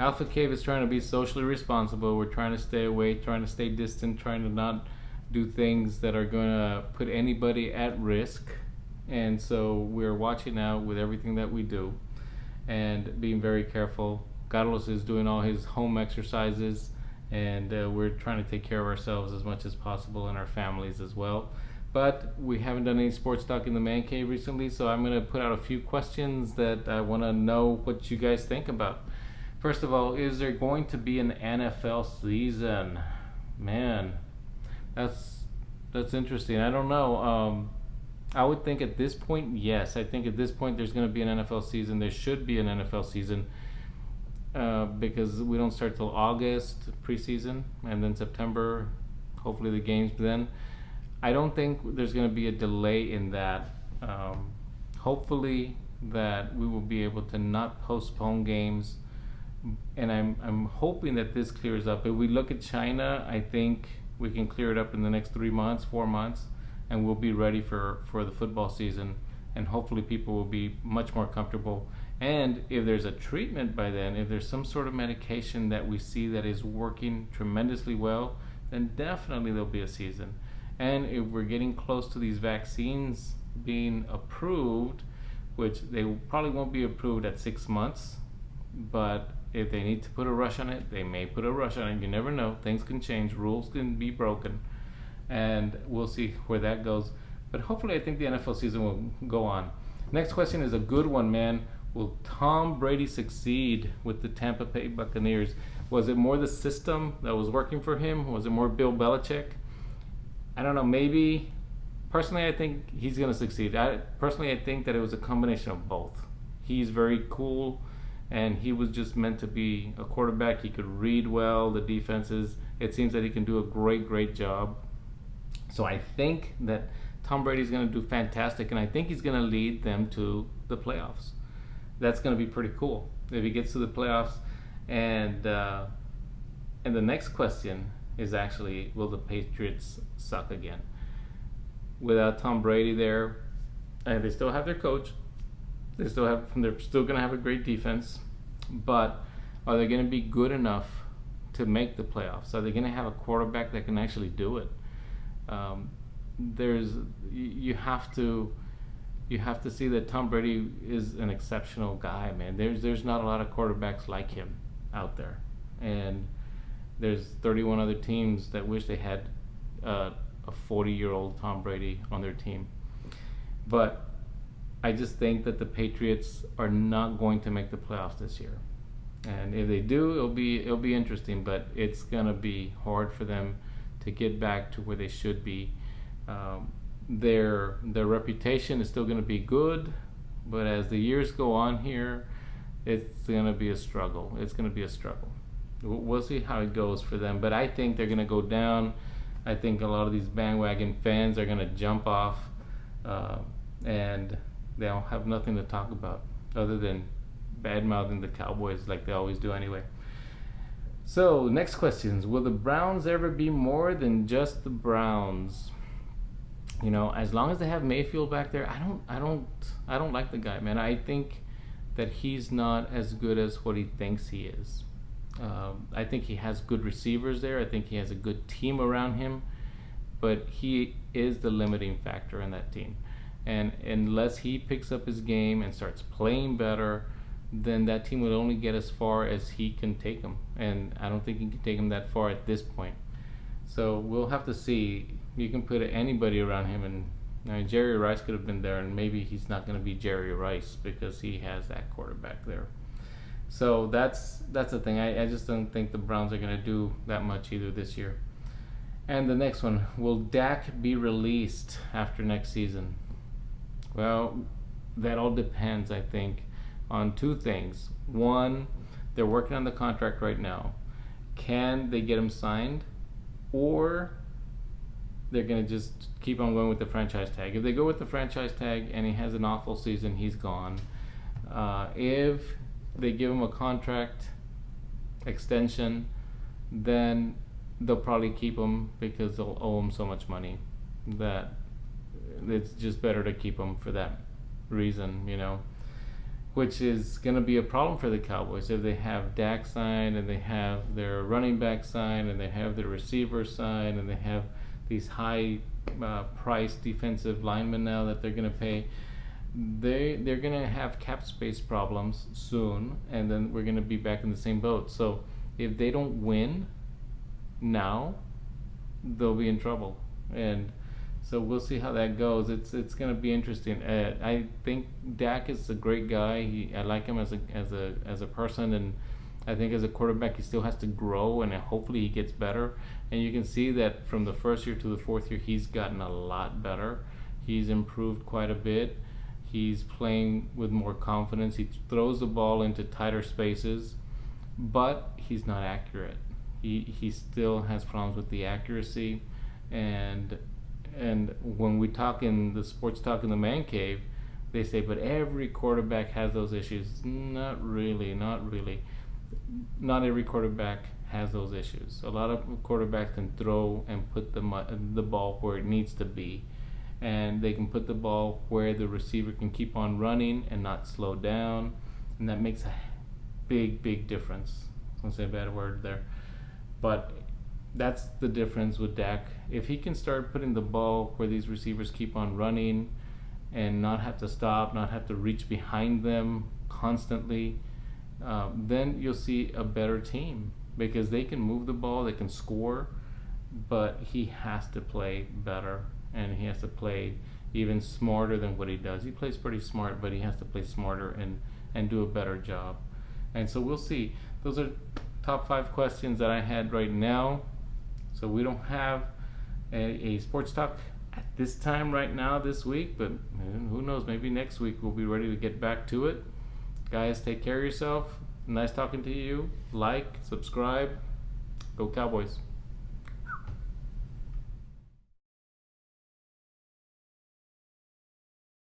Alpha Cave is trying to be socially responsible. We're trying to stay away, trying to stay distant, trying to not do things that are going to put anybody at risk. And so we're watching out with everything that we do and being very careful. Carlos is doing all his home exercises, and we're trying to take care of ourselves as much as possible and our families as well. But we haven't done any sports talk in the man cave recently, so I'm going to put out a few questions that I want to know what you guys think about. First of all, is there going to be an NFL season? Man, that's interesting. I don't know. I would think at this point, yes. I think at this point there's going to be an NFL season. There should be an NFL season because we don't start till August preseason, and then September, hopefully the games then. I don't think there's going to be a delay in that. Hopefully that we will be able to not postpone games, and I'm hoping that this clears up. If we look at China, I think we can clear it up in the next 3 months, 4 months, and we'll be ready for the football season, and hopefully people will be much more comfortable. And if there's a treatment by then, if there's some sort of medication that we see that is working tremendously well, then definitely there'll be a season. And if we're getting close to these vaccines being approved, which they probably won't be approved at 6 months, but if they need to put a rush on it, they may put a rush on it. You never know. Things can change. Rules can be broken. And we'll see where that goes. But hopefully I think the NFL season will go on. Next question is a good one, man. Will Tom Brady succeed with the Tampa Bay Buccaneers? Was it more the system that was working for him? Was it more Bill Belichick? I don't know. Maybe. Personally, I think he's going to succeed. I think that it was a combination of both. He's very cool, and he was just meant to be a quarterback. He could read well the defenses. It seems that he can do a great job. So I think that Tom Brady's going to do fantastic, and I think he's going to lead them to the playoffs. That's going to be pretty cool if he gets to the playoffs. And the next question is actually, will the Patriots suck again? Without Tom Brady there, and they still have their coach. They're still going to have a great defense, but are they going to be good enough to make the playoffs? Are they going to have a quarterback that can actually do it? You have to see that Tom Brady is an exceptional guy, man. There's not a lot of quarterbacks like him out there, and there's 31 other teams that wish they had a 40-year-old Tom Brady on their team. But I just think that the Patriots are not going to make the playoffs this year, and if they do, it'll be interesting. But it's gonna be hard for them to get back to where they should be. Their reputation is still gonna be good, but as the years go on here, it's gonna be a struggle. We'll see how it goes for them, but I think they're gonna go down. I think a lot of these bandwagon fans are gonna jump off, and they'll have nothing to talk about other than bad-mouthing the Cowboys like they always do anyway. So, next questions. Will the Browns ever be more than just the Browns? You know, as long as they have Mayfield back there, I don't like the guy, man. I think that he's not as good as what he thinks he is. I think he has good receivers there. I think he has a good team around him, but he is the limiting factor in that team. And unless he picks up his game and starts playing better, then that team would only get as far as he can take them. And I don't think he can take them that far at this point. So we'll have to see. You can put anybody around him, and Jerry Rice could have been there, and maybe he's not going to be Jerry Rice because he has that quarterback there. So that's the thing. I just don't think the Browns are going to do that much either this year. And the next one, will Dak be released after next season? Well, that all depends, I think, on two things. One, they're working on the contract right now. Can they get him signed? Or they're going to just keep on going with the franchise tag. If they go with the franchise tag and he has an awful season, he's gone. If they give him a contract extension, then they'll probably keep him because they'll owe him so much money that it's just better to keep him for that reason, you know. which is going to be a problem for the Cowboys if they have Dak signed and they have their running back signed and they have their receiver signed and they have these high price defensive linemen now that they're going to pay. They're going to have cap space problems soon, and then we're going to be back in the same boat. So if they don't win now, they'll be in trouble. And so we'll see how that goes. It's going to be interesting. I think Dak is a great guy. I like him as a person, and I think as a quarterback he still has to grow, and hopefully he gets better. And you can see that from the first year to the fourth year he's gotten a lot better. He's improved quite a bit. He's playing with more confidence. He throws the ball into tighter spaces, but he's not accurate. He still has problems with the accuracy, and when we talk in the sports talk in the man cave, they say, but every quarterback has those issues. Not really. Not every quarterback has those issues. A lot of quarterbacks can throw and put the ball where it needs to be, and they can put the ball where the receiver can keep on running and not slow down, and that makes a big difference. I was gonna say a bad word there, but that's the difference with Dak. If he can start putting the ball where these receivers keep on running and not have to stop, not have to reach behind them constantly, then you'll see a better team, because they can move the ball, they can score, but he has to play better, and he has to play even smarter than what he does. He plays pretty smart, but he has to play smarter and do a better job. And so we'll see. Those are top 5 questions that I had right now. So we don't have a sports talk at this time right now this week, but who knows, maybe next week we'll be ready to get back to it. Guys, take care of yourself. Nice talking to you. Like, subscribe. Go Cowboys.